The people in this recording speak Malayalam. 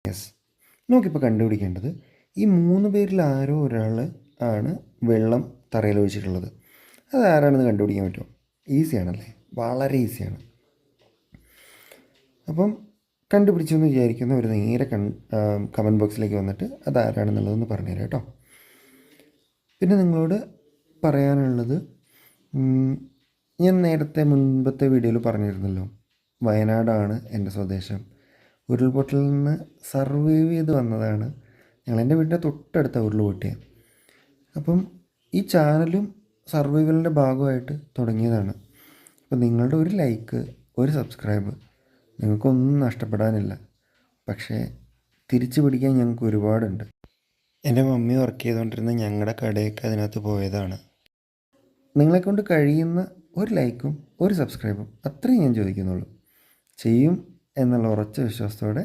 യെസ്. നമുക്കിപ്പോൾ കണ്ടുപിടിക്കേണ്ടത് ഈ 3 പേരിൽ ആരോ ഒരാൾ ആണ് വെള്ളം തറയിൽ ഒഴിച്ചിട്ടുള്ളത്. അത് ആരാണെന്ന് കണ്ടുപിടിക്കാൻ പറ്റുമോ? ഈസിയാണല്ലേ, വളരെ ഈസിയാണ്. അപ്പം കണ്ടുപിടിച്ചു എന്ന് വിചാരിക്കുന്ന ഒരു നേരെ കമൻറ്റ് ബോക്സിലേക്ക് വന്നിട്ട് അതാരാണെന്നുള്ളതൊന്ന് പറഞ്ഞുതരാം കേട്ടോ. പിന്നെ നിങ്ങളോട് പറയാനുള്ളത്, ഞാൻ നേരത്തെ മുൻപത്തെ വീഡിയോയിൽ പറഞ്ഞിരുന്നല്ലോ, വയനാടാണ് എൻ്റെ സ്വദേശം. ഉരുൾപൊട്ടലിൽ നിന്ന് സർവൈവ് ചെയ്ത് വന്നതാണ് ഞങ്ങൾ. എൻ്റെ വീടിൻ്റെ തൊട്ടടുത്ത ഉരുൾപൊട്ടിയത്. അപ്പം ഈ ചാനലും സർവൈവലിൻ്റെ ഭാഗമായിട്ട് തുടങ്ങിയതാണ്. അപ്പം നിങ്ങളുടെ ഒരു ലൈക്ക്, ഒരു സബ്സ്ക്രൈബ്, നിങ്ങൾക്കൊന്നും നഷ്ടപ്പെടാനില്ല. പക്ഷേ തിരിച്ചു പിടിക്കാൻ ഞങ്ങൾക്ക് ഒരുപാടുണ്ട്. എൻ്റെ മമ്മി വർക്ക് ചെയ്തുകൊണ്ടിരുന്ന ഞങ്ങളുടെ കടയൊക്കെ അതിനകത്ത് പോയതാണ്. നിങ്ങളെക്കൊണ്ട് കഴിയുന്ന ഒരു ലൈക്കും ഒരു സബ്സ്ക്രൈബും അത്രയും ഞാൻ ചോദിക്കുന്നുള്ളൂ. ചെയ്യും എന്നുള്ള ഉറച്ച വിശ്വാസത്തോടെ